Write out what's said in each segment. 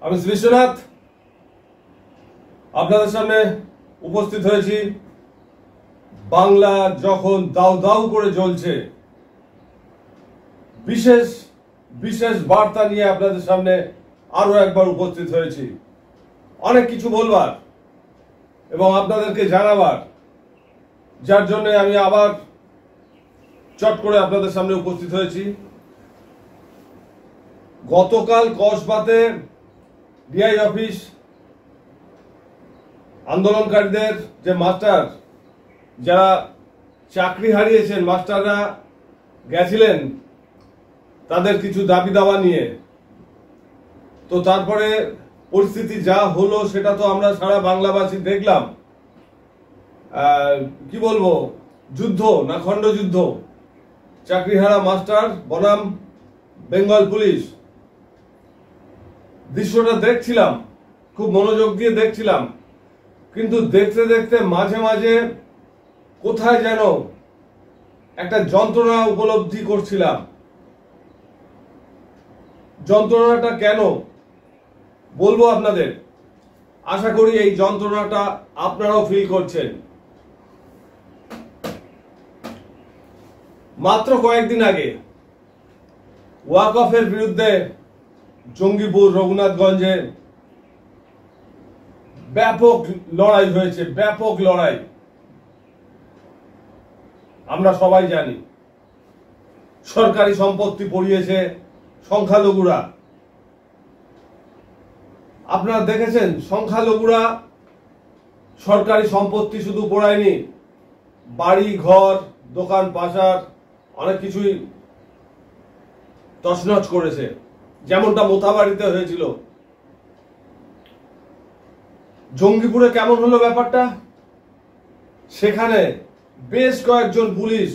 আমি শ্রী বিশ্বনাথ আপনাদের সামনে উপস্থিত হয়েছি। বাংলা যখন দাউ দাউ করে জ্বলছে, বিশেষ বিশেষ বার্তা নিয়ে আপনাদের সামনে আরো একবার উপস্থিত হয়েছি। অনেক কিছু বলবার এবং আপনাদেরকে জানাবার, যার জন্য আমি আবার চট করে আপনাদের সামনে উপস্থিত হয়েছি। গতকাল কসবাতে ডিআই অফিস আন্দোলনকারীদের যে মাস্টার যারা চাকরি হারিয়েছেন, মাস্টাররা গেছিলেন তাদের কিছু দাবি দাওয়া নিয়ে। তো তারপরে পরিস্থিতি যা হলো সেটা তো আমরা সারা বাংলাবাসী দেখলাম। কি বলবো, যুদ্ধ না খণ্ডযুদ্ধ। চাকরিহারা মাস্টার বনাম বেঙ্গল পুলিশ, দৃশ্যটা দেখছিলাম, খুব মনোযোগ দিয়ে দেখছিলাম। কিন্তু দেখতে দেখতে মাঝে মাঝে কোথায় যেন একটা যন্ত্রণা উপলব্ধি করছিলাম। যন্ত্রণাটা কেন বলবো আপনাদের, আশা করি এই যন্ত্রণাটা আপনারাও ফিল করছেন। মাত্র কয়েকদিন আগে ওয়াকফের বিরুদ্ধে জঙ্গিপুর রঘুনাথগঞ্জে ব্যাপক লড়াই হয়েছে, ব্যাপক লড়াই। আমরা সবাই জানি সরকারি সম্পত্তি পড়িয়েছে সংখ্যালঘুরা। আপনারা দেখেছেন সংখ্যালঘুরা সরকারি সম্পত্তি শুধু পোড়ায়নি, বাড়ি ঘর দোকান পাশার অনেক কিছুই তছনছ করেছে, যেমনটা মোথাবাড়িতে হয়েছিল। জঙ্গিপুরে কেমন হলো ব্যাপারটা? সেখানে বেশ কয়েকজন পুলিশ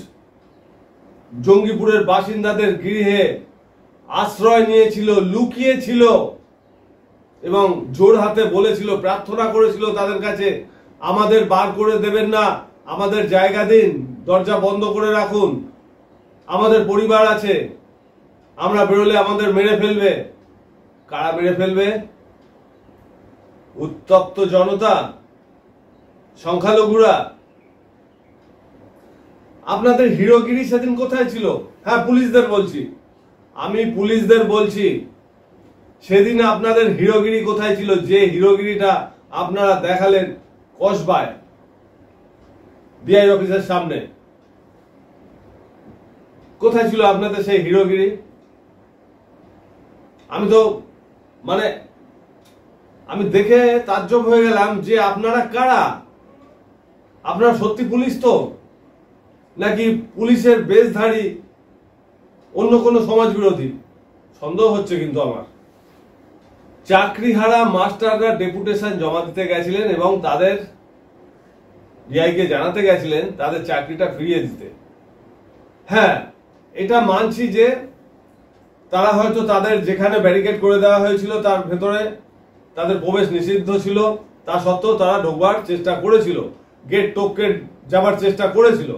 জঙ্গিপুরের বাসিন্দাদের গৃহে আশ্রয় নিয়েছিল, লুকিয়েছিল এবং জোর হাতে বলেছিল, প্রার্থনা করেছিল তাদের কাছে, আমাদের বার করে দেবেন না, আমাদের জায়গা দিন, দরজা বন্ধ করে রাখুন, আমাদের পরিবার আছে, আমরা বেরোলে আমাদের মেরে ফেলবে। কারা মেরে ফেলবে? উত্তপ্ত জনতা, সংখ্যালঘুরা। আপনাদের হিরোগিরি সেদিন কোথায় ছিল? হ্যাঁ, পুলিশদের বলছি, আমি পুলিশদের বলছি, সেদিন আপনাদের হিরোগিরি কোথায় ছিল? যে হিরোগিরিটা আপনারা দেখালেন কসবায় ডিআই অফিসের সামনে, কোথায় ছিল আপনাদের সেই হিরোগিরি? আমি তো আমি দেখে তাজ্জব হয়ে গেলাম যে আপনারা কারা? আপনারা সত্যি পুলিশ তো, নাকি পুলিশের বেশধারী অন্য কোনো সমাজ বিরোধী? সন্দেহ হচ্ছে কিন্তু আমার। চাকরিহারা মাস্টাররা ডেপুটেশন জমা দিতে গেছিলেন এবং তাদের ডিআইকে জানাতে গেছিলেন তাদের চাকরিটা ফিরিয়ে দিতে। হ্যাঁ, এটা মানছি যে তারা হয়তো তাদের যেখানে ব্যারিকেড করে দেওয়া হয়েছিল তার ভেতরে তাদের প্রবেশ নিষিদ্ধ ছিল, তা সত্ত্বেও তারা ঢোকবার চেষ্টা করেছিল, গেট টপকে যাবার চেষ্টা করেছিল,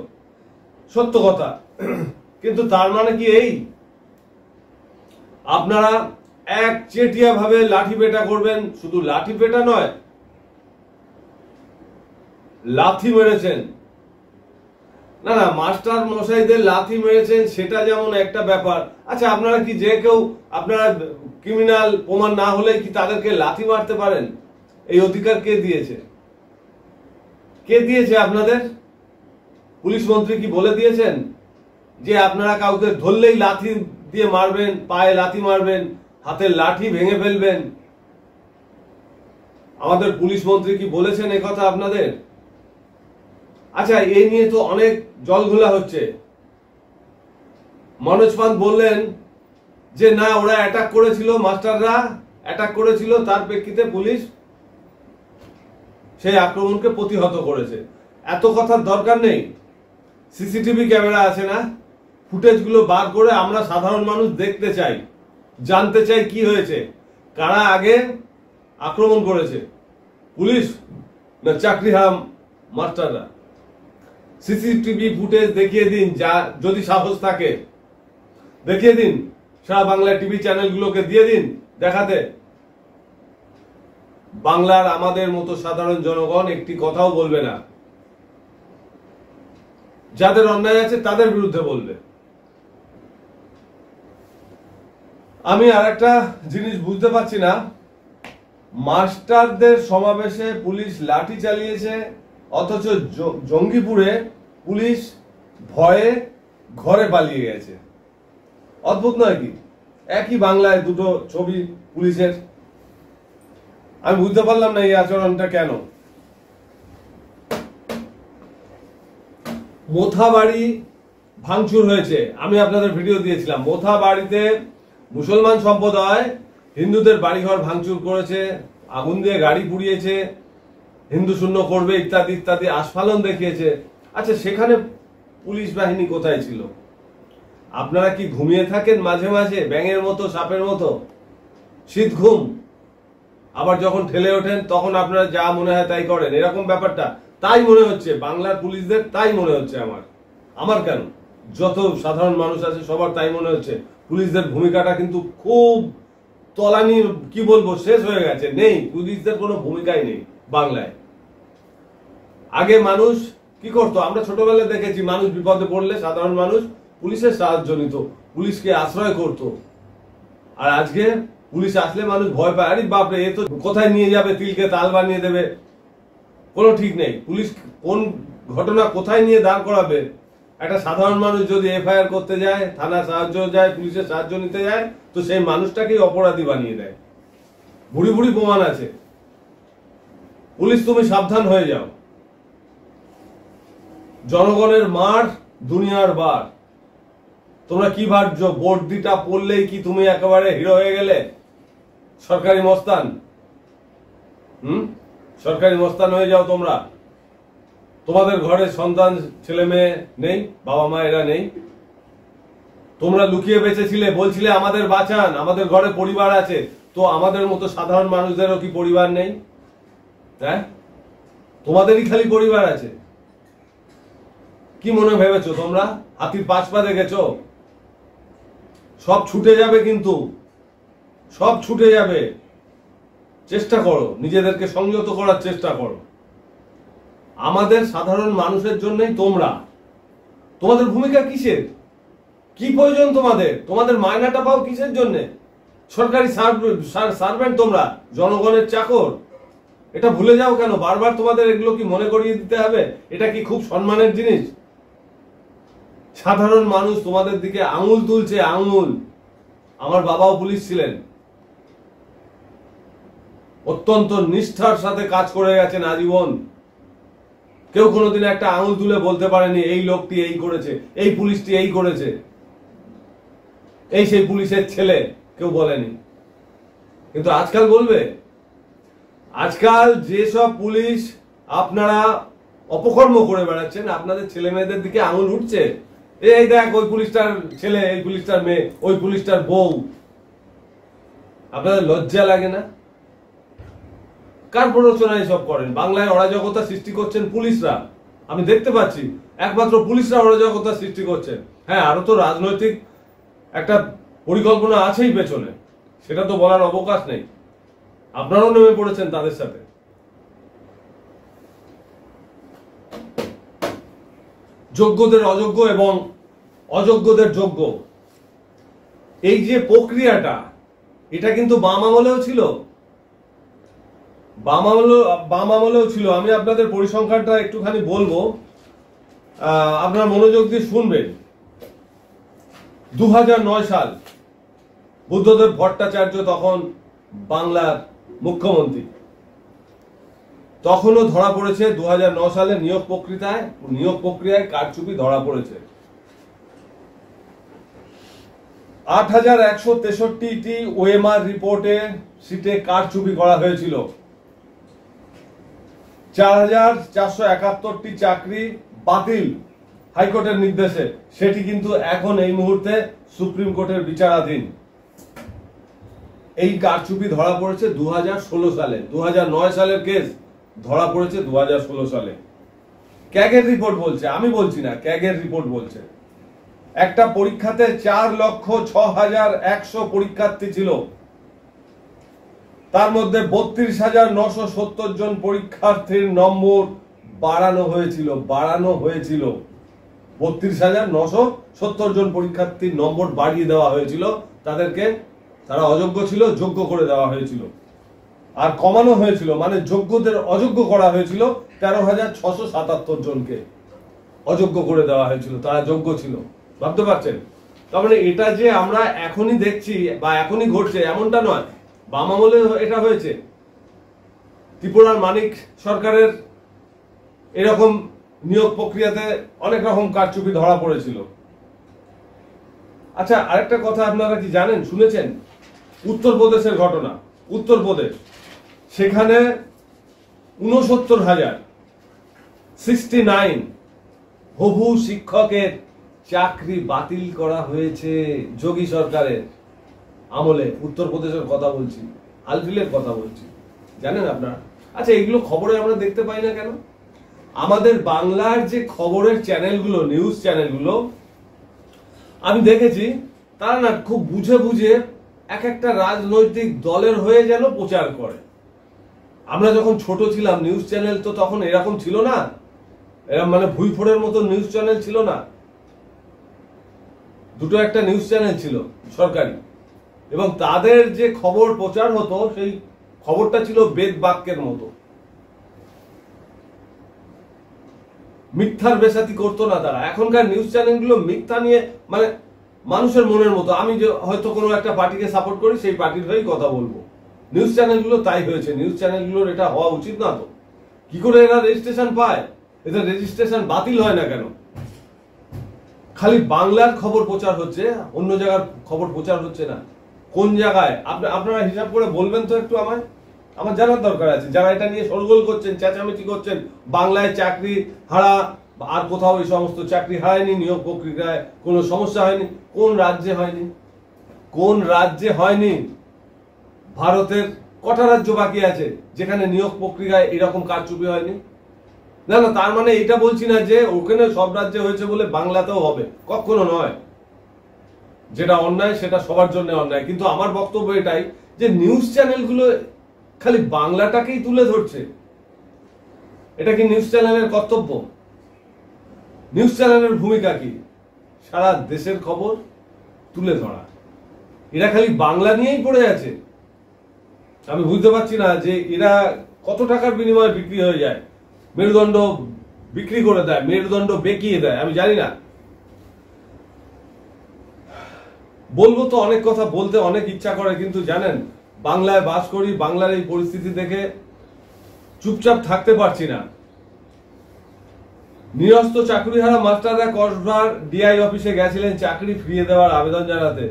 সত্য কথা। কিন্তু তার মানে কি এই আপনারা এক চেটিয়া ভাবে লাঠি পেটা করবেন? শুধু লাঠি পেটা নয়, লাথি মেরেছেন। না না, মাস্টার মশাইদের লাথি মেরেছেন সেটা যেমন একটা ব্যাপার। আচ্ছা, আপনারা কি যে কেউ, আপনারা ক্রিমিনাল প্রমাণ না হলে কি তাদেরকে লাথি মারতে পারেন? এই অধিকার কে দিয়েছে? কে দিয়েছে আপনাদের? পুলিশ মন্ত্রী কি বলে দিয়েছেন যে আপনারা কাউকে ধরলেই লাথি দিয়ে মারবেন, পায়ে লাথি মারবেন, হাতের লাঠি ভেঙে ফেলবেন? আমাদের পুলিশ মন্ত্রী কি বলেছেন একথা আপনাদের? আচ্ছা, এই নিয়ে তো অনেক জলঘোলা হচ্ছে। মনোজ পান্ত বললেন যে না, ওরা অ্যাটাক করেছিল, মাস্টাররা অ্যাটাক করেছিল, তার প্রেক্ষিতে পুলিশ সেই আক্রমণকে প্রতিহত করেছে। এত কথার দরকার নেই। সিসিটিভি ক্যামেরা আছে না? ফুটেজগুলো বার করে আমরা সাধারণ মানুষ দেখতে চাই, জানতে চাই কি হয়েছে, কারা আগে আক্রমণ করেছে, পুলিশ না চাকরিহারা মাস্টাররা? সিসিটিভি ফুটেজ দেখিয়ে দিন, যা যদি সাহস থাকে দেখিয়ে দিন, সারা বাংলা টিভি চ্যানেলগুলোকে দিয়ে দিন দেখাতে। বাংলার আমাদের মতো সাধারণ জনগণ একটি কথাও বলবে না। যাদের অন্যায় আছে তাদের বিরুদ্ধে বলবে। আমি আর একটা জিনিস বুঝতে পারছি না, মাস্টারদের সমাবেশে পুলিশ লাঠি চালিয়েছে, অথচ জঙ্গিপুরে পুলিশ ভয়ে ঘরে পালিয়ে গেছে। অদ্ভুত নয় কি? একই বাংলায় দুটো ছবি পুলিশের। আমি বুঝতে পারলাম না এই আচরণটা কেন। মোথাবাড়ি ভাঙচুর হয়েছে, আমি আপনাদের ভিডিও দিয়েছিলাম। মোথাবাড়িতে মুসলমান সম্প্রদায় হিন্দুদের বাড়িঘর ভাঙচুর করেছে, আগুন দিয়ে গাড়ি পুড়িয়েছে, হিন্দু শূন্য করবে ইত্যাদি ইত্যাদি আস্ফালন দেখিয়েছে। আচ্ছা, সেখানে পুলিশ বাহিনী কোথায় ছিল? আপনারা কি ঘুমিয়ে থাকেন মাঝে মাঝে ব্যাঙের মতো, সাপের মতো, শীত ঘুম? আবার যখন ঠেলে ওঠেন তখন আপনারা যা মনে হয় তাই করেন, এরকম ব্যাপারটা? তাই মনে হচ্ছে বাংলার পুলিশদের, তাই মনে হচ্ছে আমার কেন, যত সাধারণ মানুষ আছে সবার তাই মনে হচ্ছে। পুলিশদের ভূমিকাটা কিন্তু খুব তলানি, কি বলবো, শেষ হয়ে গেছে, নেই, পুলিশদের কোনো ভূমিকাই নেই বাংলায়। আগে মানুষ কি করতো, আমরা ছোটবেলায় দেখেছি, মানুষ বিপদে পড়লে সাধারণ মানুষ পুলিশের সাহায্য নিত, পুলিশকে আশ্রয় করত। আর আজকে পুলিশ আসলে মানুষ ভয় পায়, আরে বাপরে, এ তো কোথায় নিয়ে যাবে, তিলকে তাল বানিয়ে দেবে, কোনো ঠিক নেই। পুলিশ কোন ঘটনা কোথায় নিয়ে দাঁড় করাবে, একটা সাধারণ মানুষ যদি এফআইআর করতে যায়, থানা সাহায্য যায়, পুলিশের সাহায্য নিতে যায়, তো সেই মানুষটাকেই অপরাধী বানিয়ে দেয়। ভুড়ি ভুড়ি প্রমাণ আছে। পুলিশ, তুমি সাবধান হয়ে যাও। জনগণের মার, দুনিয়ার বার। তোমরা কি ভাবছো, বর্দিটা পড়লেই কি তুমি একেবারে হিরো হয়ে গেলে, সরকারি মস্তান? সরকারি মস্তান হয়ে যাও তোমরা। তোমাদের ঘরে সন্তান, ছেলে মেয়ে নেই, বাবা মা এরা নেই। তোমরা লুকিয়ে বেঁচেছিলে, বলছিলে আমাদের বাঁচান, আমাদের ঘরে পরিবার আছে। তো আমাদের মতো সাধারণ মানুষদেরও কি পরিবার নেই? হ্যাঁ, তোমাদেরই খালি পরিবার আছে। কি মনে ভেবেছো তোমরা? হাতির পাঁচ পা দেখেছো? সব ছুটে যাবে, কিন্তু সব ছুটে যাবে। চেষ্টা করো, নিজেদেরকে সংযত করার চেষ্টা করো। আমাদের সাধারণ মানুষের জন্যই তোমরা। তোমাদের ভূমিকা কিসের? কি প্রয়োজন তোমাদের? তোমাদের মায়নাটা পাও কিসের জন্য? সরকারি সার্ভেন্ট তোমরা, জনগণের চাকর। এটা ভুলে যাও কেন? বারবার তোমাদের এগুলো কি মনে করিয়ে দিতে হবে? এটা কি খুব সম্মানের জিনিস? সাধারণ মানুষ তোমাদের দিকে আঙুল তুলছে, আঙুল। আমার বাবাও পুলিশ ছিলেন, অত্যন্ত নিষ্ঠার সাথে কাজ করে গেছেন আজীবন। কেউ কোনোদিন একটা আঙুল তুলে বলতে পারেনি এই লোকটি এই করেছে, এই পুলিশটি এই করেছে, এই সেই পুলিশের ছেলে, কেউ বলেনি। কিন্তু আজকাল বলবে? আজকাল যেসব পুলিশ আপনারা অপকর্ম করে বেড়াচ্ছেন, আপনাদের ছেলে মেয়েদের দিকে আঙুল উঠছে, এই দেখ ওই পুলিশটার ছেলে, এই পুলিশটার মেয়ে, ওই পুলিশটার বউ। আপনাদের লজ্জা লাগে না? কার প্ররোচনায় সব করেন? বাংলায় অরাজকতা সৃষ্টি করছেন পুলিশরা, আমি দেখতে পাচ্ছি। একমাত্র পুলিশরা অরাজকতা সৃষ্টি করছেন। হ্যাঁ, আরো তো রাজনৈতিক একটা পরিকল্পনা আছেই পেছনে, সেটা তো বলার অবকাশ নেই। আপনারাও নেমে পড়েছেন তাদের সাথে। যোগ্যদের অযোগ্য এবং অযোগ্যদের যোগ্য, এই যে প্রক্রিয়াটা, এটা কিন্তু বাম আমলেও ছিল, বাম আমলেও ছিল। আমি আপনাদের পরিসংখ্যানটা একটুখানি বলবো, আপনার মনোযোগ দিয়ে শুনবেন। 2009 সাল, বুদ্ধদেব ভট্টাচার্য তখন বাংলার মুখ্যমন্ত্রী। তখনও ধরা পড়েছে 2009 সালে নিয়োগ প্রক্রিয়ায় কারচুপি ধরা পড়েছে। 8163টি ওএমআর রিপোর্টে সিটে কারচুপি করা হয়েছিল। 4471টি চাকরি বাতিল হাইকোর্টের নির্দেশে, সেটি কিন্তু এখন এই মুহূর্তে সুপ্রিম কোর্টের বিচারাধীন। এই কারচুপি ধরা পড়েছে 2016 সালে। 2009 সালের কেস, ধরা পড়েছে 2016 সালে। ক্যাগের রিপোর্ট বলছে, আমি বলছি না, ক্যাগের রিপোর্ট বলছে। একটা পরীক্ষাতে 4,06,100 পরীক্ষার্থী ছিল। তার মধ্যে 32,970 জন পরীক্ষার্থীর নম্বর বাড়ানো হয়েছিল 32,970 জন পরীক্ষার্থীর নম্বর বাড়িয়ে দেওয়া হয়েছিল, তাদেরকে তারা অযোগ্য ছিল যোগ্য করে দেওয়া হয়েছিল। আর কমানো হয়েছিল মানে যোগ্যদের অযোগ্য করা হয়েছিল 13,677 জনকে অযোগ্য করে দেওয়া হয়েছিল, তারা যোগ্য ছিল। ভাবতে পারছেন? তার মানে এটা যে আমরা এখনই দেখছি বা এখনই ঘটছে এমনটা নয়, বাম আমলে এটা হয়েছে। ত্রিপুরার মানিক সরকারের এরকম নিয়োগ প্রক্রিয়াতে অনেক রকম কারচুপি ধরা পড়েছিল। আচ্ছা, আরেকটা কথা আপনারা কি জানেন, শুনেছেন? উত্তরপ্রদেশের ঘটনা। উত্তরপ্রদেশ, সেখানে 69,069 হবু শিক্ষকের চাকরি বাতিল করা হয়েছে যোগী সরকারের আমলে। উত্তরপ্রদেশের কথা বলছি, আলফিলের কথা বলছি, জানেন আপনারা? আচ্ছা, এগুলো খবরে আমরা দেখতে পাই না কেন? আমাদের বাংলার যে খবরের চ্যানেলগুলো, নিউজ চ্যানেলগুলো আমি দেখেছি, তারা না খুব বুঝে বুঝে এক একটা রাজনৈতিক দলের হয়ে যেন প্রচার করে। আমরা যখন ছোট ছিলাম, নিউজ চ্যানেল তো তখন এরকম ছিল না, এরকম মানে ভুইফোড়ের মতো নিউজ চ্যানেল ছিল না। দুটো একটা নিউজ চ্যানেল ছিল সরকারি, এবং তাদের যে খবর প্রচার হতো সেই খবরটা ছিল বেদ বাক্যের মতো, মিথ্যার বেসাতি করতো না তারা। এখনকার নিউজ চ্যানেলগুলো মিথ্যা নিয়ে মানে মানুষের মনের মতো, আমি যে হয়তো কোনো একটা পার্টিকে সাপোর্ট করি সেই পার্টির হয়েই কথা বলবো। নিউজ চ্যানেলগুলো তাই হয়েছে। নিউজ চ্যানেলগুলোর এটা হওয়া উচিত না তো। কি করে এরা রেজিস্ট্রেশন পায়? এদের রেজিস্ট্রেশন বাতিল হয় না কেন? খালি বাংলার খবর প্রচার হচ্ছে, অন্য জায়গার খবর প্রচার হচ্ছে না। কোন জায়গায় আপনারা হিসাব করে বলবেন তো একটু আমায়, আমার জানার দরকার আছে। যারা এটা নিয়ে শোরগোল করছেন, চেঁচামেচি করছেন, বাংলায় চাকরি হারা আর কোথাও এই সমস্ত চাকরি হারায়নি, নিয়োগ প্রক্রিয়ায় কোনো সমস্যা হয়নি, কোন রাজ্যে হয়নি? কোন রাজ্যে হয়নি? ভারতের কটা রাজ্য বাকি আছে যেখানে নিয়োগ প্রক্রিয়ায় এরকম কারচুপি হয়নি? না না, তার মানে এটা বলছি না যে ওখানে সব রাজ্যে হয়েছে বলে বাংলাতেও হবে, কখনো নয়। যেটা অন্যায় সেটা সবার জন্য অন্যায়। কিন্তু আমার বক্তব্য এটাই যে নিউজ চ্যানেলগুলো খালি বাংলাটাকেই তুলে ধরছে। এটা কি নিউজ চ্যানেলের কর্তব্য? নিউজ চ্যানেলের ভূমিকা কি? সারা দেশের খবর তুলে ধরা। এরা খালি বাংলা নিয়েই পড়ে আছে। আমি বুঝতে পারছি না যে এরা কত টাকার বিনিময়ে বিক্রি হয়ে যায়। মেরুদণ্ড বিক্রি করে দেয়, মেরুদণ্ড বেঁকিয়ে দেয়, আমি জানি না। বলবো তো অনেক কথা, বলতে অনেক ইচ্ছা করে, কিন্তু জানেন বাংলায় বাস করি, বাংলার এই পরিস্থিতি দেখে চুপচাপ থাকতে পারছি না। নিরস্ত চাকরিহারা মাস্টাররা কসবার ডিআই অফিসে গেছিলেন চাকরি ফিরিয়ে দেওয়ার আবেদন জানাতে।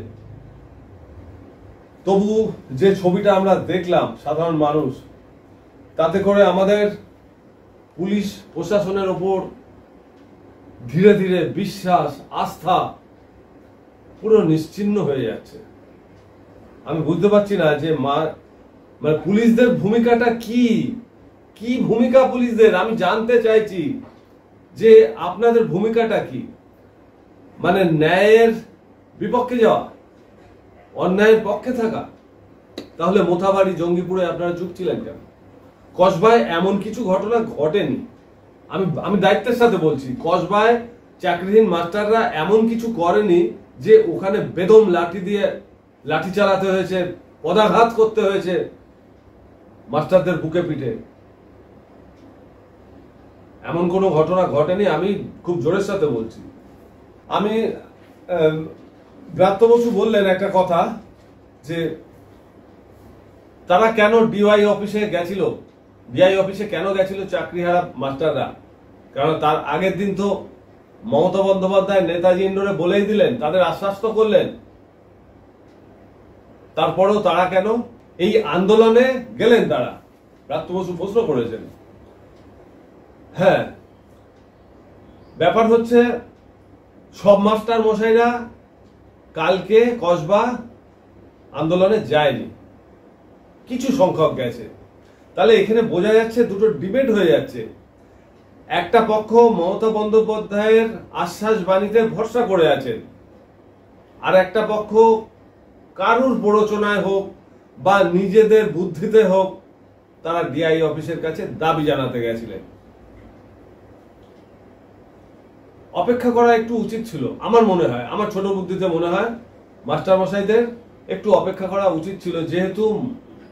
তবু যে ছবিটা আমরা দেখলাম সাধারণ মানুষ, তাতে করে আমাদের পুলিশ প্রশাসনের ওপর ধীরে ধীরে বিশ্বাস, আস্থা পুরো নিশ্চিহ্ন হয়ে যাচ্ছে। আমি বুঝতে পারছি না যে মানে পুলিশদের ভূমিকাটা কি, কি ভূমিকা পুলিশদের? আমি জানতে চাইছি যে আপনাদের ভূমিকাটা কি? মানে ন্যায়ের বিপক্ষে যাওয়া, অন্যায়ের পক্ষে থাকা? তাহলে মোথাবাড়ি, জঙ্গিপুরে আপনারা চুপ ছিলেন কেন? কসবায় এমন কিছু ঘটনা ঘটেনি। আমি দায়িত্বের সাথে বলছি, কসবায় চাকরিহীন মাস্টাররা এমন কিছু করেনি যে ওখানে বেদম লাঠি দিয়ে লাঠি চালাতে হয়েছে, পদাঘাত করতে হয়েছে মাস্টারদের বুকে পিঠে। এমন কোনো ঘটনা ঘটেনি, আমি খুব জোরের সাথে বলছি। আমি ব্রাত্য বসু বললেন একটা কথা যে তারা কেন ডিওয়াই অফিসে গেছিল, ডিআই অফিসে কেন গেছিল চাকরিহারা মাস্টাররা? কারণ তার আগের দিন তো মমতা বন্দ্যোপাধ্যায় নেতাজি ইন্ডোরে বলেই দিলেন, তাদের আশ্বাস তো করলেন। তারপরেও তারা কেন এই আন্দোলনে গেলেন? তারা ব্রাত্য বসু প্রশ্ন করেছেন। হ্যাঁ, ব্যাপার হচ্ছে সব মাস্টার মশাইরা কালকে কসবা আন্দোলনে যায়নি, কিছু সংখ্যক গেছে। তাহলে এখানে বোঝা যাচ্ছে দুটো ডিবেট হয়ে যাচ্ছে। একটা পক্ষ মমতা বন্দ্যোপাধ্যায়ের আশ্বাস বাণীতে ভরসা করে আছেন, আর একটা পক্ষ কারুর প্ররোচনায় হোক বা নিজেদের বুদ্ধিতে হোক তারা ডিআই অফিসের কাছে দাবি জানাতে গেছিলেন। অপেক্ষা করা একটু উচিত ছিল আমার মনে হয়, আমার ছোট বুদ্ধিতে মনে হয় মাস্টার মশাইদের একটু অপেক্ষা করা উচিত ছিল, যেহেতু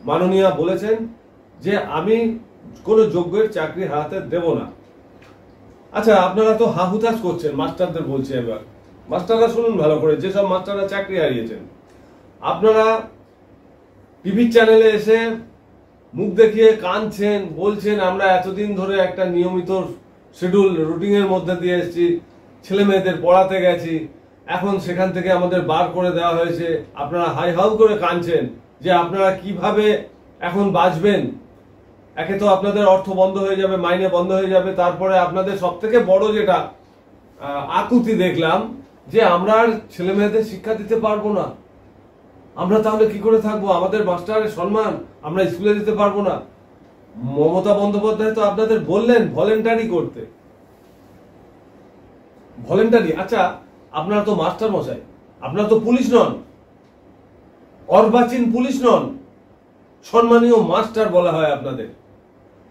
মাননীয়া বলেছেন যে আমি কোনো যোগ্যের চাকরি হারাতে দেব না। আচ্ছা, আপনারা তো হাহুতাশ করছেন, মাস্টারদের বলছি এবার, মাস্টাররা শুনুন ভালো করে, যেসব মাস্টাররা চাকরি হারিয়েছেন, আপনারা টিভি চ্যানেলে এসে মুখ দেখিয়ে কাঁদছেন, বলছেন আমরা এতদিন ধরে একটা নিয়মিত শিডিউল রুটিনের মধ্যে দিয়ে এসেছি, ছেলে মেয়েদের পড়াতে গেছি, এখন সেখান থেকে আমাদের বার করে দেওয়া হয়েছে। আপনারা হাই হাউ করে কাঁদছেন যে আপনারা কিভাবে এখন বাঁচবেন। একে তো আপনাদের অর্থ বন্ধ হয়ে যাবে, মাইনে বন্ধ হয়ে যাবে, তারপরে আপনাদের সব থেকে বড় যেটা আকুতি দেখলাম যে আমরা আর ছেলে মেয়েদের শিক্ষা দিতে পারবো না। আমরা তাহলে কি করে থাকবো? আমাদের মাস্টারের সম্মান আমরা স্কুলে দিতে পারবো না। মমতা বন্দ্যোপাধ্যায় তো আপনাদের বললেন ভলেন্টারি করতে, ভলেন্টারি। আচ্ছা, আপনারা তো মাস্টার মশাই, আপনারা তো পুলিশ নন, অর্বাচীন পুলিশ নন, সম্মানীয় মাস্টার বলা হয় আপনাদের।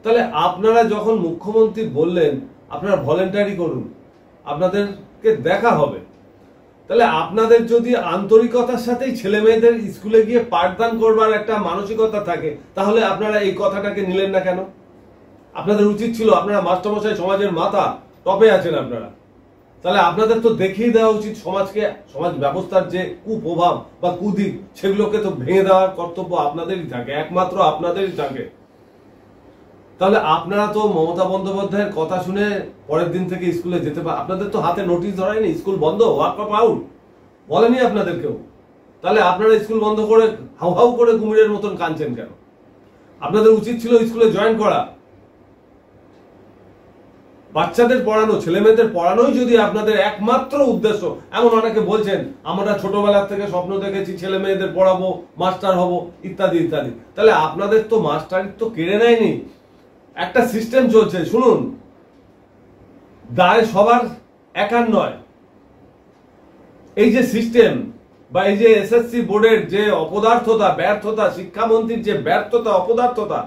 তাহলে আপনারা যখন মুখ্যমন্ত্রী বললেন আপনারা ভলেন্টারি করুন, আপনাদেরকে দেখা হবে, তাহলে আপনাদের যদি আন্তরিকতার সাথেই ছেলে মেয়েদের স্কুলে গিয়ে পাঠদান করবার একটা মানসিকতা থাকে, তাহলে আপনারা এই কথাটাকে নিলেন না কেন? আপনাদের উচিত ছিল, আপনারা মাস্টারমশাই সমাজের মাথা, টপে আছেন আপনারা, তাহলে আপনাদের তো দেখিয়ে দেওয়া উচিত সমাজকে, সমাজ ব্যবস্থার যে কুপ্রভাব বা কুদিক সেগুলোকে তো ভেঙে দেওয়ার কর্তব্য আপনাদেরই থাকে, একমাত্র আপনাদেরই থাকে। তাহলে আপনারা তো মমতা বন্দ্যোপাধ্যায়ের কথা শুনে পরের দিন থেকে স্কুলে যেতে পারেন। আপনাদের তো হাতে নোটিশ ধরায়নি স্কুল বন্ধ, ওয়ার্ক অফ আউট বলেনি আপনাদেরকেও। তাহলে আপনারা স্কুল বন্ধ করে হাউ হাউ করে কুমিরের মতন কাঁদছেন কেন? আপনাদের উচিত ছিল স্কুলে জয়েন করা, বাচ্চাদের পড়ানো, ছেলে মেয়েদের পড়ানোই যদি আপনাদের একমাত্র উদ্দেশ্য। এমন অনেকে বলছেন আমরা ছোটবেলার থেকে স্বপ্ন দেখেছি ছেলে মেয়েদের পড়াবো, মাস্টার হব, ইত্যাদি ইত্যাদি। তাহলে আপনাদের তো মাস্টারিত্ব কেড়ে নেয়নি, একটা সিস্টেম চলছে। শুনুন, দায় সবার একার নয়। এই যে সিস্টেম বা এই যে এসএসসি বোর্ডের যে অপদার্থতা, ব্যর্থতা, শিক্ষামন্ত্রীর যে ব্যর্থতা, অপদার্থতা,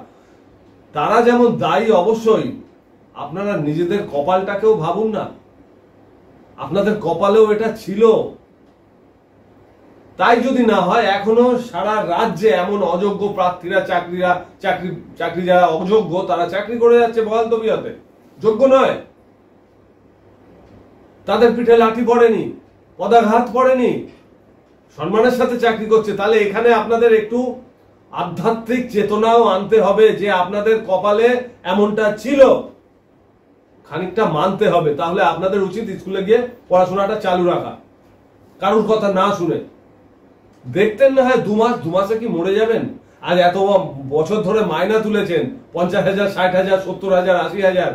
তারা যেমন দায়ী, অবশ্যই আপনারা নিজেদের কপালটাকেও ভাবুন না। আপনাদের কপালেও এটা ছিল। তাই যদি না হয়, এখনো সারা রাজ্যে এমন অযোগ্য প্রার্থীরা, চাকরি যারা অযোগ্য তারা চাকরি করে যাচ্ছে বহাল তবিয়তে, যোগ্য নয়, তাদের পিঠে লাঠি পড়েনি, পদাঘাত পড়েনি, সম্মানের সাথে চাকরি করছে। তাহলে এখানে আপনাদের একটু আধ্যাত্মিক চেতনাও আনতে হবে যে আপনাদের কপালে এমনটা ছিল, খানিকটা মানতে হবে। তাহলে আপনাদের উচিত স্কুলে গিয়ে পড়াশোনাটা চালু রাখা, কারোর কথা না শুনে। দেখতেন না হয় দু মাসে কি মরে যাবেন? আজ এত বছর ধরে মাইনা তুলেছেন 50,000, 60,000, 70,000, 80,000,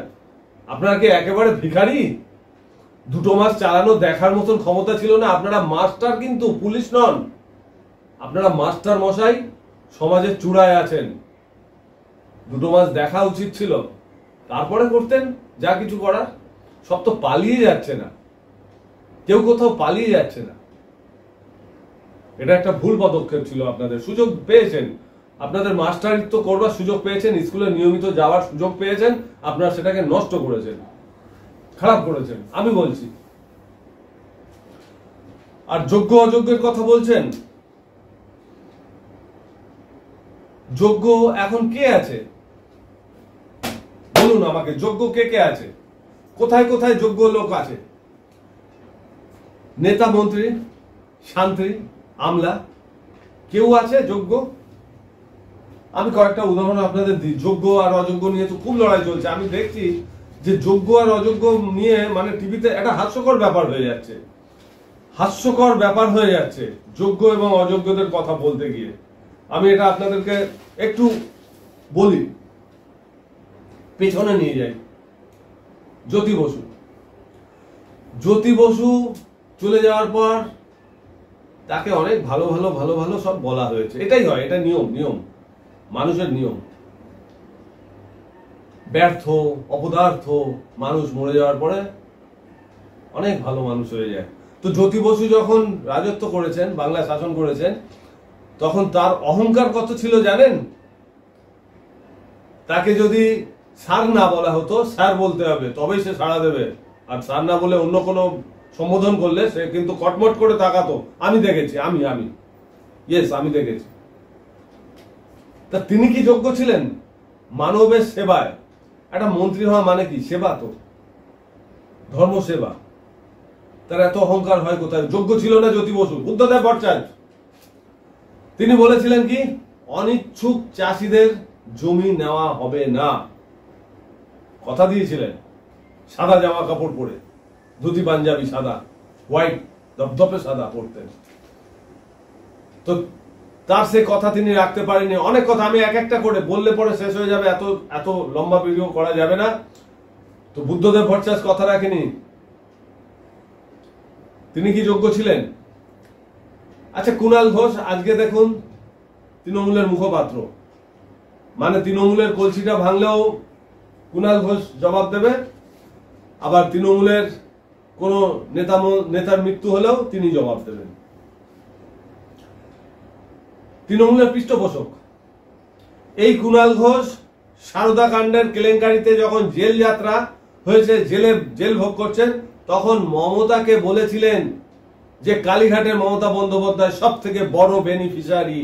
আপনারা কি একেবারে ভিখারি? দুটো মাস চালানো দেখার মতন ক্ষমতা ছিল না? আপনারা মাস্টার, কিন্তু পুলিশ নন। আপনারা মাস্টার মশাই, সমাজের চূড়ায় আছেন। দুটো মাস দেখা উচিত ছিল, তারপরে করতেন যা কিছু করার। সব তো পালিয়ে যাচ্ছে না, কেউ কোথাও পালিয়ে যাচ্ছে না। এটা একটা ভুল পদক্ষেপ ছিল। আপনাদের সুযোগ পেয়েছেন, আপনাদের মাস্টারিত্ব করবার সুযোগ পেয়েছেন, স্কুলে নিয়মিত যাওয়ার সুযোগ পেয়েছেন, আপনারা সেটাকে নষ্ট করেছেন, খারাপ করেছেন, আমি বলছি। আর যোগ্য অযোগ্যের কথা বলছেন, যোগ্য এখন কে আছে বলুন আমাকে? যোগ্য কে কে আছে? কোথায় কোথায় যোগ্য লোক আছে? নেতা, মন্ত্রী, শান্তি, আমলা, কেউ আছে যোগ্য? আমি কয়েকটা উদাহরণ আপনাদের দিই। যোগ্য আর অযোগ্য নিয়ে তো খুব লড়াই চলছে। আমি দেখছি যে যোগ্য আর অযোগ্য নিয়ে মানে টিভিতে একটা হাস্যকর ব্যাপার হয়ে যাচ্ছে, হাস্যকর ব্যাপার হয়ে যাচ্ছে যোগ্য এবং অযোগ্যদের কথা বলতে গিয়ে। আমি এটা আপনাদেরকে একটু বলি, পেছনে নিয়ে যাই। জ্যোতি বসু চলে যাওয়ার পর তাকে অনেক ভালো ভালো ভালো ভালো সব বলা হয়েছে। এটাই হয়, এটা নিয়ম, মানুষের নিয়ম। ব্যর্থ, অপদার্থ মানুষ মরে যাওয়ার পরে অনেক ভালো মানুষ হয়ে যায়। তো জ্যোতি বসু যখন রাজত্ব করেছেন, বাংলা শাসন করেছেন, তখন তার অহংকার কত ছিল জানেন? তাকে যদি স্যার না বলা হতো, স্যার বলতে হবে, তবেই সে সাড়া দেবে। আর স্যার না বলে অন্য কোনো সম্বোধন করলে সে কিন্তু কটমট করে তাকাতো। আমি দেখেছি, আমি আমি দেখেছি। তা তিনি কি যোগ্য ছিলেন মানবের সেবায়? একটা মন্ত্রী হওয়া মানে কি? সেবা, তো ধর্ম সেবা। তার এত অহংকার হয় কোথায়? যোগ্য ছিল না জ্যোতি বসু, বুদ্ধদেব ভট্টাচার্য। তিনি বলেছিলেন কি, অনিচ্ছুক চাষীদের জমি নেওয়া হবে না, কথা দিয়েছিলেন। সাদা জামা কাপড় পরে, ধুতি পাঞ্জাবি সাদা, হোয়াইট ধপধপে সাদা পরতেন। তো তার সে কথা তিনি রাখতে পারেনি। অনেক কথা আমি এক একটা করে বললে পরে শেষ হয়ে যাবে, এত লম্বা ভিডিও করা যাবে না। তো বুদ্ধদেব ভট্টাচার্য কথা রাখেনি। তিনি কি যোগ্য ছিলেন? আচ্ছা, কুণাল ঘোষ আজকে দেখুন তৃণমূলের মুখপাত্র, মানে তৃণমূলের কলসিটা ভাঙলেও কুণাল ঘোষ জবাব দেবে, আবার তৃণমূলের কোন নেতার মৃত্যু হলেও তিনি জবাব দেবেন। তৃণমূলের পৃষ্ঠপোষক এই কুণাল ঘোষ সারদা কাণ্ডের কেলেঙ্কারিতে যখন জেল যাত্রা হয়েছে, জেল ভোগ করছেন, তখন মমতাকে বলেছিলেন যে কালীঘাটের মমতা বন্দ্যোপাধ্যায় সব থেকে বড় বেনিফিশিয়ারি।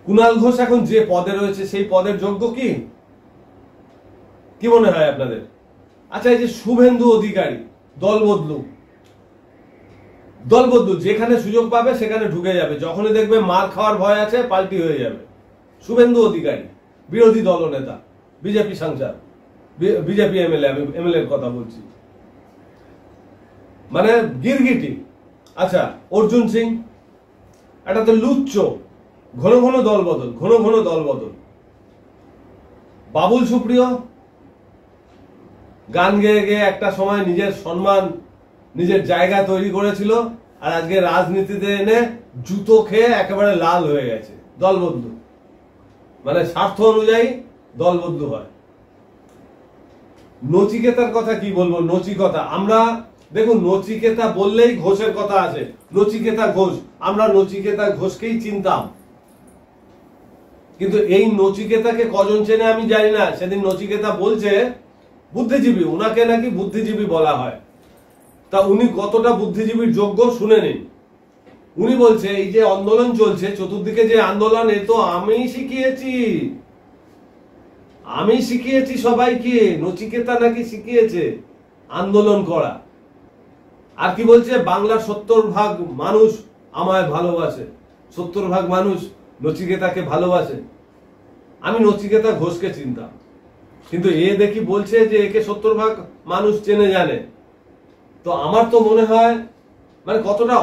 কুণাল ঘোষ এখন যে পদে রয়েছে সেই পদের যোগ্য কি? কি মনে হয় আপনাদের? আচ্ছা, এই যে শুভেন্দু অধিকারী দল বদলু, যেখানে সুযোগ পাবে সেখানে ঢুকে যাবে, যখনই দেখবে মার খাওয়ার ভয় আছে পাল্টি হয়ে যাবে। শুভেন্দু অধিকারী বিরোধী দলনেতা, বিজেপি সাংসদ, বিজেপি এমএলএ, আমি এমএলএ এর কথা বলছি, মানে গিরগিটি। আচ্ছা, অর্জুন সিং এটা তো লুচ্চ, ঘন ঘন দল বদল। বাবুল সুপ্রিয় গান গেয়ে গেয়ে একটা সময় নিজের সম্মান, নিজের জায়গা তৈরি করেছিল, আর আজকে রাজনীতিতে এনে জুতো খেয়ে একেবারে লাল হয়ে গেছে। দল বদলু, মানে স্বার্থ অনুযায়ী দল বদলু হয়। নচিকেতার কথা কি বলবো? নচিকেতা, আমরা দেখুন নচিকেতা বললেই ঘোষের কথা আছে, নচিকেতা ঘোষ। আমরা নচিকেতা ঘোষকেই চিনতাম, কিন্তু এই নচিকেতাকে কজন চেনে আমি জানি না। সেদিন নচিকেতা বলছে বুদ্ধিজীবী, উনাকে নাকি বুদ্ধিজীবী বলা হয়। তা উনি কতটা বুদ্ধিজীবীর যোগ্য শুনে নিন। উনি বলছে এই যে আন্দোলন চলছে, চতুর্দিকে যে আন্দোলন, এ তো আমি শিখিয়েছি সবাইকে। নচিকেতা নাকি শিখিয়েছে আন্দোলন করা। আর কি বলছে, বাংলার 70% মানুষ আমায় ভালোবাসে, 70% মানুষ নচিকেতাকে ভালোবাসে। আমি নচিকেতা ঘোষকে চিনতাম, কিন্তু এ দেখি বলছে যে একে 70% মানুষ চেনে জানে। তো আমার তো মনে হয় মানে কতটা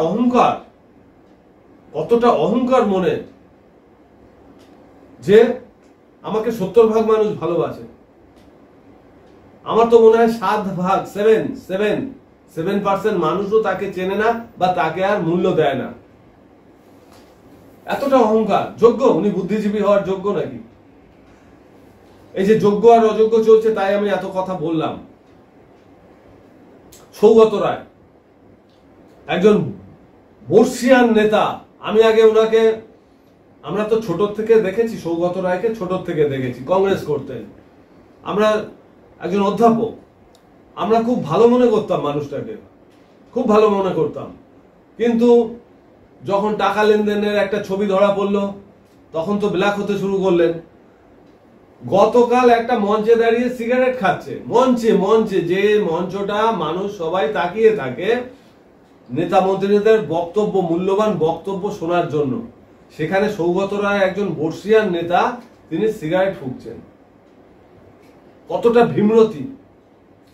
অহংকার মনে, যে আমাকে 70% মানুষ ভালোবাসে। আমার তো মনে হয় 7% মানুষও তাকে চেনে না বা তাকে আর মূল্য দেয় না। এতটা অহংকার। যোগ্য? উনি বুদ্ধিজীবী হওয়ার যোগ্য নাকি? এই যে যোগ্য আর অযোগ্য চলছে, তাই আমি এত কথা বললাম। সৌগত রায় একজন বর্ষিয়ান নেতা। আমি আগে উনাকে, আমরা তো ছোট থেকে দেখেছি, সৌগত রায়কে ছোট থেকে দেখেছি কংগ্রেস করতেন। আমরা একজন অধ্যাপক, আমরা খুব ভালো মনে করতাম মানুষটাকে, খুব ভালো মনে করতাম। কিন্তু যখন টাকা লেনদেনের একটা ছবি ধরা পড়লো, তখন তো ব্ল্যাক হতে শুরু করলেন। গতকাল একটা মঞ্চে দাঁড়িয়ে সিগারেট খাচ্ছে, মঞ্চে যে মঞ্চটা মানুষ সবাই তাকিয়ে থাকে নেতা মন্ত্রীদের বক্তব্য, মূল্যবান বক্তব্য শোনার জন্য, সেখানে সৌগত রায় একজন বর্ষিয়ান নেতা, তিনি সিগারেট ফুঁকছেন। কতটা ভীমরতি।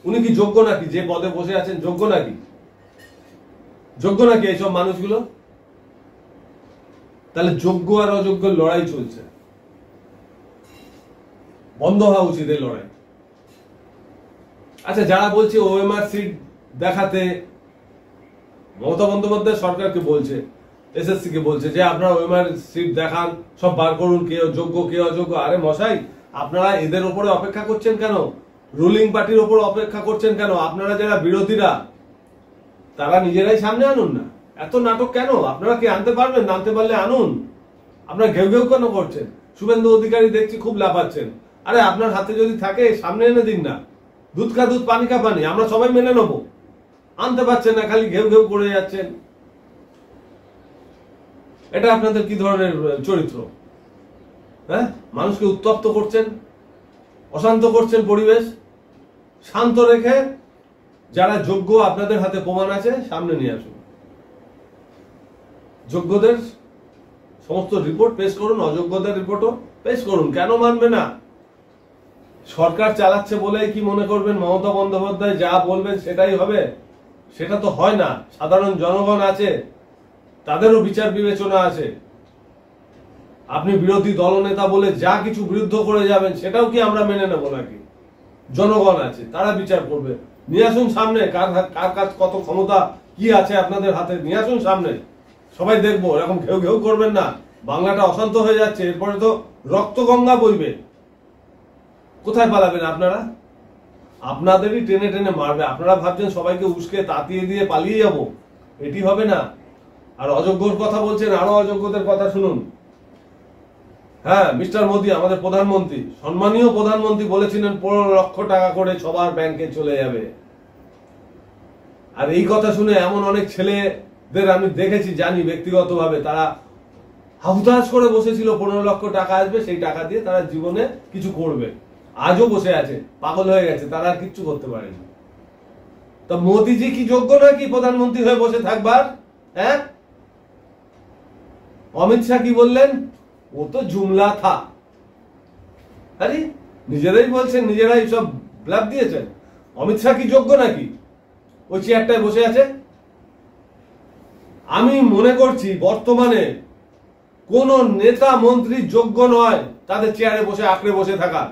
উনি কি যোগ্য নাকি? যে পদে বসে আছেন যোগ্য নাকি এইসব মানুষগুলো? তাহলে যোগ্য আর অযোগ্য লড়াই চলছে, বন্ধ হওয়া উচিত এই লড়াই। আচ্ছা, যারা বলছে ওএমআর সিট দেখাতে, মমতা বন্দ্যোপাধ্যায় সরকারকে বলছে, এসএসসি কে বলছে যে আপনারা ওএমআর সিট দেখান, সব বার করুন, কে যোগ্য কে অযোগ্য। আরে মশাই, আপনারা এদের উপরে অপেক্ষা করছেন কেন? রুলিং পার্টির উপর অপেক্ষা করছেন কেন? আপনারা যারা বিরোধীরা, তারা নিজেরাই সামনে আনুন না। এত নাটক কেন? আপনারা কি আনতে পারবেন? আনতে পারলে আনুন। আপনারা ঘেউ ঘেউ কেন করছেন? শুভেন্দু অধিকারী দেখছি খুব লাফাচ্ছেন। আরে আপনার হাতে যদি থাকে সামনে এনে দিন না। দুধ কা দুধ পানি কা পানি, আমরা সবাই মেনে নেবো। আনতে পারছেন না, খালি ঘেউ ঘেউ করে যাচ্ছেন। এটা আপনাদের কি ধরনের চরিত্র? হ্যাঁ, মানুষকে উত্তপ্ত করছেন, অশান্ত করছেন পরিবেশ। শান্ত রেখে যারা যোগ্য, আপনাদের হাতে প্রমাণ আছে, সামনে নিয়ে আসুন। যোগ্যদের সমস্ত রিপোর্ট পেশ করুন, অযোগ্যদের রিপোর্টও পেশ করুন। কেন মানবে না? সরকার চালাচ্ছে বলে কি মনে করবেন মমতা বন্দ্যোপাধ্যায় যা বলবেন সেটাই হবে? সেটা তো হয় না। সাধারণ জনগণ আছে, তাদেরও বিচার বিবেচনা আছে। আপনি বিরোধী দলনেতা বলে যা কিছু বিরুদ্ধ করে যাবেন সেটাও কি আমরা মেনে নেব নাকি? জনগণ আছে, তারা বিচার করবে। নিয়ে আসুন সামনে কার কাছে কত ক্ষমতা কি আছে আপনাদের হাতে, নিয়ে আসুন সামনে, সবাই দেখবো। এরকম ঘেউ ঘেউ করবেন না। বাংলাটা অশান্ত হয়ে যাচ্ছে, এরপরে তো রক্তগঙ্গা বইবে। কোথায় পালাবেন আপনারা? আপনাদেরই টেনে টেনে মারবে। আপনারা ভাবছেন সবাইকে উস্কে তাতিয়ে দিয়ে পালিয়ে যাব, এটি হবে না। আর অযোগ্যর কথা বলছেন, আরো অযোগ্যদের কথা শুনুন। হ্যাঁ, মিস্টার মোদী আমাদের প্রধানমন্ত্রী, সম্মানীয় প্রধানমন্ত্রী বলেছিলেন 15 লক্ষ টাকা করে সবার ব্যাংকে চলে যাবে। আর এই কথা শুনে এমন অনেক ছেলেদের আমি দেখেছি, জানি ব্যক্তিগতভাবে, তারা হাহুতাশ করে বসেছিল 15 লক্ষ টাকা আসবে, সেই টাকা দিয়ে তারা জীবনে কিছু করবে। আজও বসে আছে, পাগল হয়ে গেছে, তারা আর কিচ্ছু করতে পারেনি। তা মোদীজি কি যোগ্য নাকি প্রধানমন্ত্রী হয়ে বসে থাকবার? হ্যাঁ, অমিত শাহ কি বললেন? ও তো জুমলা থা। আরে নিজেরাই বলছেন, নিজেরাই সব ব্লাব দিয়েছেন। অমিত শাহ কি যোগ্য নাকি ওই চেয়ারটায় বসে আছে? আমি মনে করছি বর্তমানে কোন নেতা মন্ত্রী যোগ্য নয় তাদের চেয়ারে বসে আঁকড়ে বসে থাকা।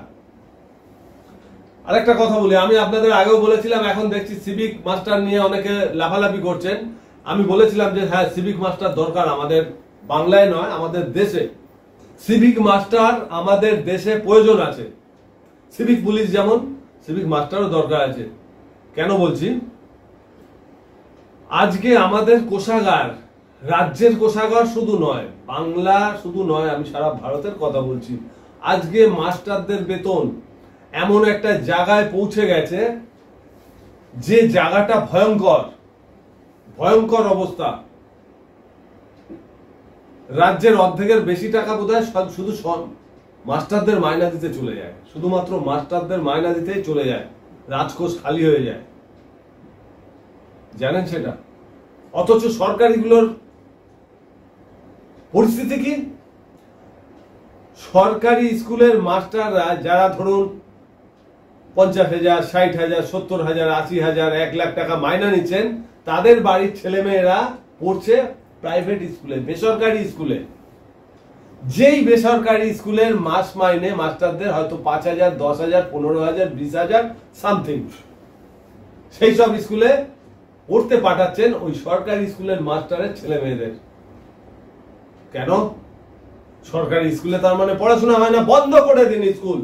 আরেকটা কথা বলি, আমি আপনাদের আগেও বলেছিলাম, এখন দেখছি সিভিক মাস্টার নিয়ে অনেকে লাফালাফি করছেন। আমি বলেছিলাম যে হ্যাঁ, সিভিক মাস্টার দরকার আমাদের বাংলায় নয়, আমাদের দেশে সিভিক মাস্টার আমাদের দেশে প্রয়োজন আছে। সিভিক পুলিশ যেমন, সিভিক মাস্টারও দরকার আছে। কেন বলছি? আজকে আমাদের কোষাগার, রাজ্যের কোষাগার শুধু নয়, বাংলা শুধু নয়, আমি সারা ভারতের কথা বলছি। আজকে মাস্টারদের বেতন এমন একটা জায়গায় পৌঁছে গেছে যে জায়গাটা ভয়ঙ্কর, ভয়ঙ্কর অবস্থা। রাজ্যের অর্ধেকের বেশি টাকা বোধহয় শুধু মাস্টারদের মাইনা দিতে চলে যায়, শুধুমাত্র মাস্টারদের মাইনা দিতেই চলে যায়, রাজকোষ খালি হয়ে যায়। জানেন সেটা? অথচ সরকারিগুলোর পরিস্থিতি কি? সরকারি স্কুলের মাস্টাররা যারা ধরুন 50,000, 60,000, 70,000, 80,000, 1 লাখ টাকা মাইনা নিচ্ছেন, তাদের বাড়ির ছেলেমেয়েরা পড়ছে প্রাইভেট স্কুলে, বেসরকারি স্কুলে। যেই বেসরকারি স্কুলের মাস মাইনে মাস্টারদের হয়তো 5,000, 10,000, 15,000, 20,000 সামথিং, সেই সব স্কুলে পড়তে পাঠাচ্ছেন ওই সরকারি স্কুলের মাস্টারের ছেলে মেয়েদের। কেন? সরকারি স্কুলে তার মানে পড়াশোনা হয় না? বন্ধ করে দিন স্কুল,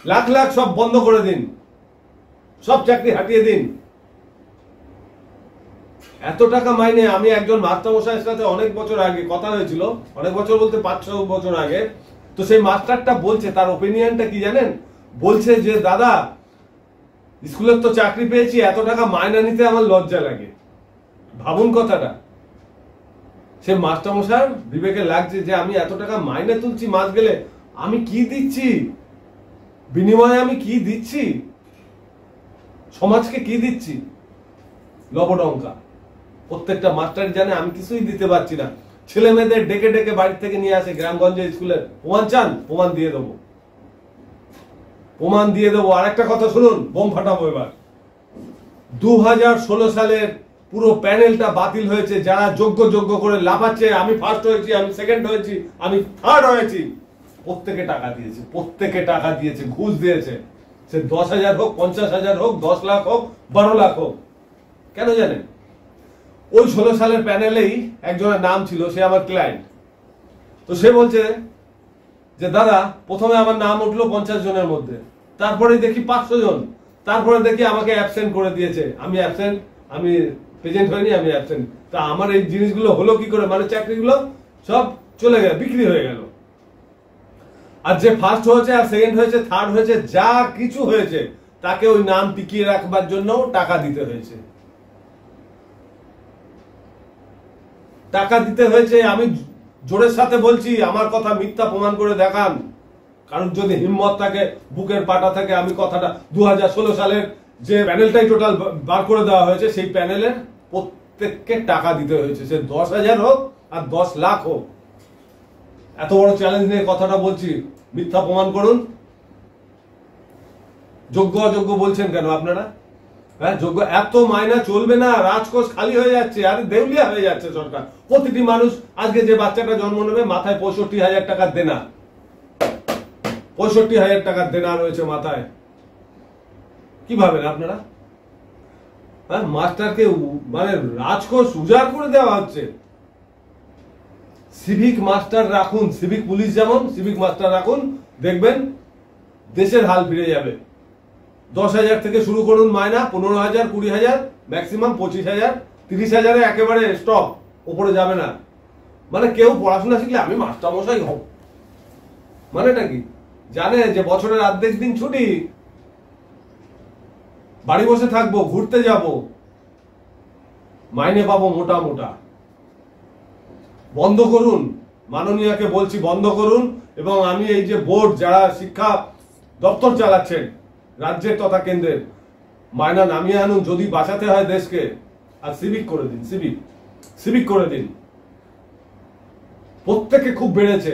লাখ লাখ সব বন্ধ করে দিন, সব চাকরি হাটিয়ে দিন। এত টাকা মাইনে, আমি একজন মাস্টারমশাইয়ের সাথে অনেক বছর আগে কথা হয়েছিল, অনেক বছর বলতে 5-6 বছর আগে। তো সেই মাস্টারটা বলছে, তার ওপিনিয়নটা কি জানেন? বলছে যে দাদা, স্কুলের তো চাকরি পেয়েছি, এত টাকা মাইনা নিতে আমার লজ্জা লাগে। ভাবুন কথাটা। সে মাস্টারমশাই বিবেকে লাগছে যে আমি এত টাকা মাইনে তুলছি, মাস গেলে আমি কি দিচ্ছি, বিনিময়ে আমি কি দিচ্ছি, সমাজকে কি দিচ্ছি? লবডঙ্কা। প্রত্যেকটা মাস্টার জানে আমি কিছুই দিতে পারছি না। ছেলে মেয়েদের ডেকে ডেকে বাড়ি থেকে নিয়ে আসে গ্রামগঞ্জে স্কুলের। প্রমাণ চান? প্রমাণ দিয়ে দেবো, প্রমাণ দিয়ে দেবো। আরেকটা কথা শুনুন, বোম ফাটাবো এবার। 2016 সালের পুরো প্যানেলটা বাতিল হয়েছে। যারা যোগ্য করে লাফাচ্ছে, আমি ফার্স্ট হয়েছি, আমি সেকেন্ড হয়েছি, আমি থার্ড হয়েছি, প্রত্যেকে টাকা দিয়েছে, প্রত্যেকে টাকা দিয়েছে, ঘুষ দিয়েছে। সে 10,000 হোক, 50,000 হোক, 10 লাখ হোক, 12 লাখ হোক। কেন জানেন? ওই 16 সালের প্যানেলেই একজনের নাম ছিল, সে আমার ক্লায়েন্ট। তো সে বলছে যে দাদা, প্রথমে আমার নাম উঠলো 50 জনের মধ্যে, তারপরে দেখি 500 জন, তারপরে দেখি আমাকে অ্যাবসেন্ট করে দিয়েছে। আমি অ্যাবসেন্ট, আমি প্রেজেন্ট হয়নি, আমি অ্যাবসেন্ট। তা আমার এই জিনিসগুলো হলো কি করে, মানে চাকরিগুলো সব চলে গেল, বিক্রি হয়ে গেল। আর যে ফার্স্ট হয়েছে আর সেকেন্ড হয়েছে থার্ড হয়েছে যা কিছু হয়েছে তাকে ওই নাম টিকিয়ে রাখবার জন্য টাকা দিতে হয়েছে, টাকা দিতে হয়েছে। আমি জোরের সাথে বলছি, আমার কথা মিথ্যা প্রমাণ করে দেখান। কারণ যদি হিম্মত থাকে, বুকের পাটা থাকে, আমি কথাটা 2016 সালের যে প্যানেলটাই টোটাল বার করে দেওয়া হয়েছে, সেই প্যানেলের প্রত্যেককে টাকা দিতে হয়েছে, সে 10,000 হোক আর 10 লাখ হোক। এত বড় চ্যালেঞ্জ নিয়ে কথাটা বলছি, মিথ্যা প্রমাণ করুন। যোগ্য অযোগ্য বলছেন কেন আপনারা? হ্যাঁ, যোগ্য এত মাইনা চলবে না, রাজকোষ খালি হয়ে যাচ্ছে, আরে দেউলিয়া হয়ে যাচ্ছে সরকার। প্রতিটি মানুষ, আজকে যে বাচ্চাটা জন্ম নেবে মাথায় 65,000 টাকার দেনা, 65,000 টাকার দেনা রয়েছে মাথায়। কি ভাবেন আপনারা? হ্যাঁ, মাস্টারকে মানে রাজকোষ উজাড় করে দেওয়া হচ্ছে। সিভিক মাস্টার রাখুন, সিভিক পুলিশ যেমন, সিভিক মাস্টার রাখুন, দেখবেন দেশের হাল ফিরে যাবে। 10,000 থেকে শুরু করুন মাইনা, 15,000, 20,000, ম্যাক্সিমাম 25,000, 30,000-এ একেবারে স্টপ, উপরে যাবে না। মানে কেউ পড়াশোনা শিখলে আমি মাস্টার মশাই হব, মানেটা কি? জানে যে বছরের অর্ধেক দিন ছুটি, বাড়ি বসে থাকবো, ঘুরতে যাব, মাইনে পাবো মোটা মোটা। বন্ধ করুন, মাননীয়াকে বলছি বন্ধ করুন। এবং আমি এই যে বোর্ড, যারা শিক্ষা দপ্তর চালাচ্ছেন রাজ্যের তথা কেন্দ্রের, মাইনা নামিয়ে আনুন যদি বাঁচাতে হয় দেশকে। আর সিভিক করে দিন, সিভিক করে দিন। প্রত্যেকে খুব বেড়েছে,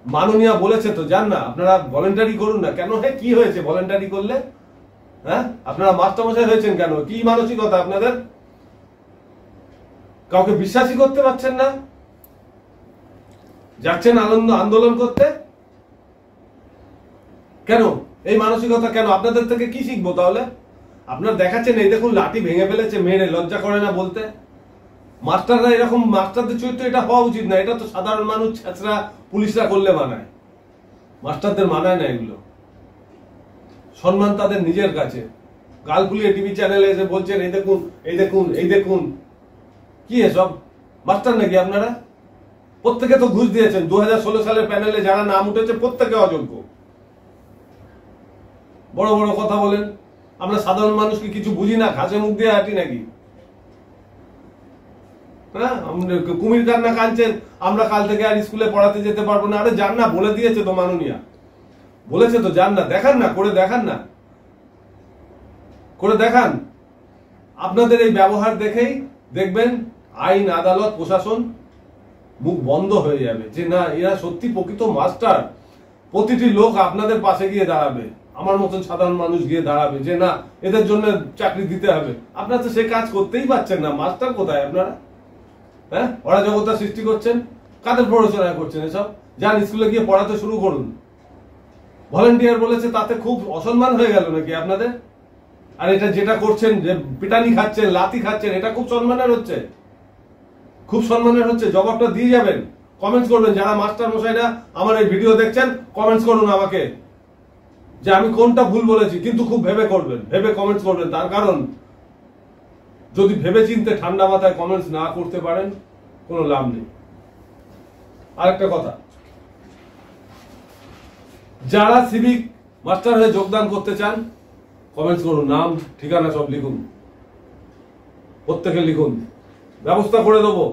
মাননীয়া বলেছে তো, যান না আপনারা, ভলেন্টারি করুন না। কেন? হ্যাঁ, কি হয়েছে ভলেন্টারি করলে? হ্যাঁ, আপনারা মাস্টারমশাই হয়েছেন কেন? কি মানসিকতা আপনাদের? কাউকে বিশ্বাসই করতে পারছেন না, যাচ্ছেন আন্দোলন করতে। কেন এই মানসিকতা? কেন? আপনাদের থেকে কি শিখবো তাহলে? আপনারা দেখাচ্ছেন, এই দেখুন লাঠি ভেঙে ফেলেছে, মেরে, লজ্জা করে না বলতে? মাস্টাররা এরকম, মাস্টারদের চরিত্র এটা হওয়া উচিত না। এটা তো সাধারণ মানুষ, ছাত্ররা, পুলিশরা করলে মানায়, মাস্টারদের মানায় না এগুলো। সম্মান তাদের নিজের কাছে। গাল ফুলিয়ে টিভি চ্যানেলে এসে বলছেন এই দেখুন, এই দেখুন, এই দেখুন। কি এসব? মাস্টার নাকি আপনারা? প্রত্যেকে তো ঘুষ দিয়েছেন। 2016 সালের প্যানেলে যারা নাম উঠেছে প্রত্যেকে অযোগ্য। বড় বড় কথা বলেন। আমরা সাধারণ মানুষকে কিছু বুঝি না, ঘাসে মুখ দিয়ে হাঁটি নাকি? হ্যাঁ, কুমির কান্না কাঁদছেন, আমরা কাল থেকে আর স্কুলে পড়াতে যেতে পারবো না। আরে যান না, বলে দিয়েছে তো মাননীয়া, বলেছে তো, যান না, দেখান না, করে দেখান না, করে দেখান। আপনাদের এই ব্যবহার দেখেই দেখবেন আইন, আদালত, প্রশাসন মুখ বন্ধ হয়ে যাবে, যে না, এরা সত্যি প্রকৃত মাস্টার। প্রতিটি লোক আপনাদের পাশে গিয়ে দাঁড়াবে, আমার মতন সাধারণ মানুষ গিয়ে দাঁড়াবে, যে না, এদের জন্য চাকরি দিতে হবে। আপনারা তো সে কাজ করতেই পারছেন না। মাস্টার কোথায় আপনারা? হ্যাঁ, অরাজকতা সৃষ্টি করছেন। কাদের প্ররোচনা করছেন এসব? যান, স্কুলে গিয়ে পড়াতে শুরু করুন। ভলেন্টিয়ার বলেছে, তাতে খুব অসম্মান হয়ে গেল নাকি আপনাদের? আর এটা যেটা করছেন, যে পিটানি খাচ্ছেন, লাথি খাচ্ছেন, এটা খুব সম্মানের হচ্ছে, খুব সম্মানের হচ্ছে। জবাবটা দিয়ে যাবেন, কমেন্টস করবেন। যারা মাস্টার মশাইরা আমার এই ভিডিও দেখছেন, কমেন্টস করুন আমাকে, যে আমি কোনটা ভুল বলেছি। কিন্তু খুব ভেবে করবেন, ভেবে কমেন্টস করবেন। তার কারণ, যদি ভেবে চিনতে ঠান্ডা মাথায় কমেন্টস না করতে পারেন, কোনো লাভ নেই। আরেকটা কথা, যারা সিভিক মাস্টার হয়ে যোগদান করতে চান, কমেন্টস করুন, নাম ঠিকানা সব লিখুন, প্রত্যেকে লিখুন, ব্যবস্থা করে দেবো।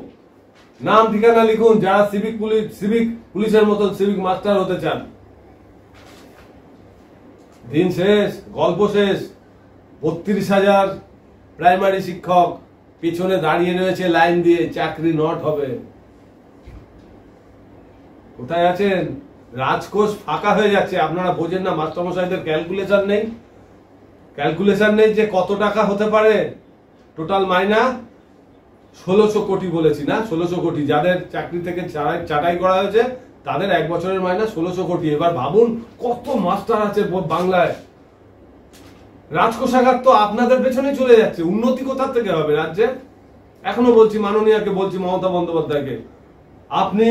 নাম ঠিকানা লিখুন, যারা সিভিক পুলিশের মতন সিভিক মাস্টার হতে চান। দিন শেষ, গল্প শেষ। 32,000 প্রাইমারি শিক্ষক পিছনে দাঁড়িয়ে রয়েছে লাইন দিয়ে, চাকরি নট হবে। কোথায় আছেন? রাজকোষ ফাঁকা হয়ে যাচ্ছে। আপনারা বোঝেন না, মাস্টারমশাইদের ক্যালকুলেশন নেই, ক্যালকুলেশন নেই যে কত টাকা হতে পারে টোটাল মাইনা। 1600 কোটি বলেছি না? 1600 কোটি। যাদের চাকরি থেকে ছাঁটাই করা হয়েছে তাদের এক বছরের মাইনা 1600 কোটি। এবার ভাবুন কত মাস্টার আছে বাংলায়। রাজকোষাগার তো আপনাদের পেছনে চলে যাচ্ছে। উন্নতি কোথা থেকে হবে রাজ্যে? এখনো বলছি, মাননীয়াকে বলছি, মমতা বন্দ্যোপাধ্যায়কে, আপনি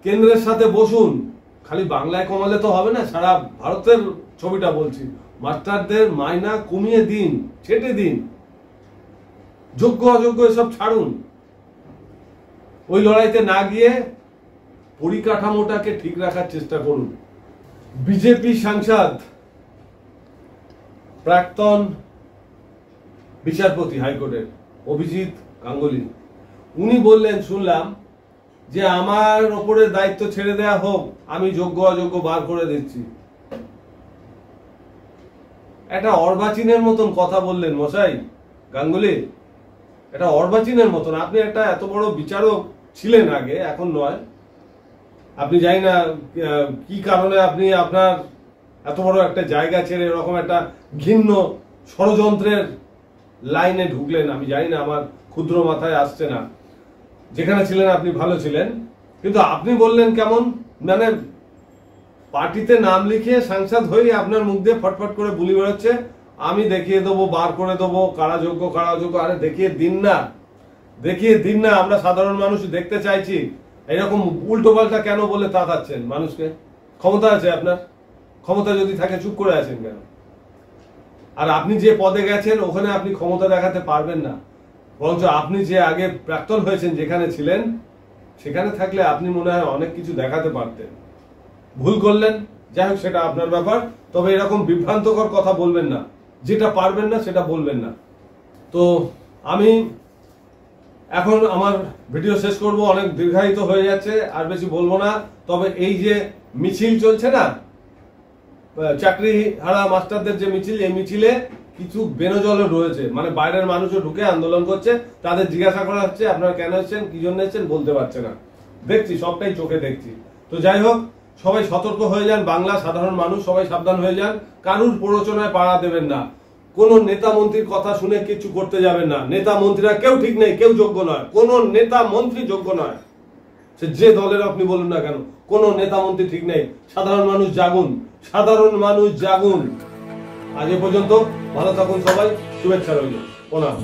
কেন্দ্রের সাথে বসুন। খালি বাংলায় কমালে তো হবে না, সারা ভারতের ছবিটা বলছি। মাস্টারদের মাইনা কমিয়ে দিন, ছেটে দিন। যোগ্য অযোগ্য এসব ছাড়ুন, ওই লড়াইতে না গিয়ে পরিকাঠামোটাকে ঠিক রাখার চেষ্টা করুন। বিজেপি সাংসদ প্রাক্তন বিচারপতি হাইকোর্টের অভিজিৎ গাঙ্গুলি, উনি বললেন, শুনলাম যে আমার ওপরে দায়িত্ব ছেড়ে দেয়া হোক, আমি যোগ্য অযোগ্য বার করে দিচ্ছি। একটা অর্বাচীনের মতন কথা বললেন মশাই গাঙ্গুলি, এটা অর্বাচীনের মতন। আপনি একটা এত বড় বিচারক ছিলেন আগে, এখন নয়। আপনি জানি না কি কারণে আপনি আপনার এত বড় একটা জায়গা ছেড়ে এরকম একটা ঘৃণ্য ষড়যন্ত্রের লাইনে ঢুকলেন, আমি জানি না, আমার ক্ষুদ্র মাথায় আসছে না। যেখানে ছিলেন আপনি ভালো ছিলেন, কিন্তু আপনি বললেন কেমন, মানে পার্টিতে নাম লিখে সাংসদ হয়ে আপনার মুখ দিয়ে ফটফট করে বুলি বেরোচ্ছে, আমি দেখিয়ে দেবো, বার করে দেবো কারা যোগ্য কারা অযোগ্য। আরে দেখিয়ে দিন না, দেখিয়ে দিন না, আমরা সাধারণ মানুষ দেখতে চাইছি। এরকম উল্টো পাল্টা কেন বলে তাকাচ্ছেন মানুষকে? ক্ষমতা আছে আপনার, ক্ষমতা যদি থাকে চুপ করে আছেন কেন? আর আপনি যে পদে গেছেন ওখানে আপনি ক্ষমতা দেখাতে পারবেন না, বরঞ্চ আপনি যে আগে প্রাক্তন হয়েছেন যেখানে ছিলেন, সেখানে থাকলে আপনি মনে হয় অনেক কিছু দেখাতে পারতেন। ভুল করলেন, যাই হোক সেটা আপনার ব্যাপার। তবে এরকম বিভ্রান্তকর কথা বলবেন না, যেটা পারবেন না সেটা বলবেন না। তো আমি এখন আমার ভিডিও শেষ করব, অনেক দীর্ঘায়িত হয়ে যাচ্ছে, আর বেশি বলবো না। তবে এই যে মিছিল চলছে না, চাকরি হারা মাস্টারদের যে মিছিল, এই মিছিলে কিছু বেনজলও রয়েছে, মানে বাইরের মানুষও ঢুকে আন্দোলন করছে। তাদের জিজ্ঞাসা করা হচ্ছে আপনারা কেন এসেছেন, কি জন্য এসেছেন, বলতে পারছে না। দেখছি, সবটাই চোখে দেখছি। তো যাই হোক, সবাই সতর্ক হয়ে যান, বাংলা সাধারণ মানুষ সবাই সাবধান হয়ে যান। কারুর প্ররোচনায় পাড়া দেবেন না, কোন নেতা মন্ত্রীর কথা শুনে কিছু করতে যাবেন না। নেতা মন্ত্রীরা কেউ ঠিক নেই, কেউ যোগ্য নয়, কোন নেতা মন্ত্রী যোগ্য নয়, সে যে দলের আপনি বলুন না কেন, কোন নেতা মন্ত্রী ঠিক নেই। সাধারণ মানুষ জাগুন, সাধারণ মানুষ জাগুন। আজ এ পর্যন্ত, ভালো থাকুন সবাই, শুভেচ্ছা রইল, প্রণাম।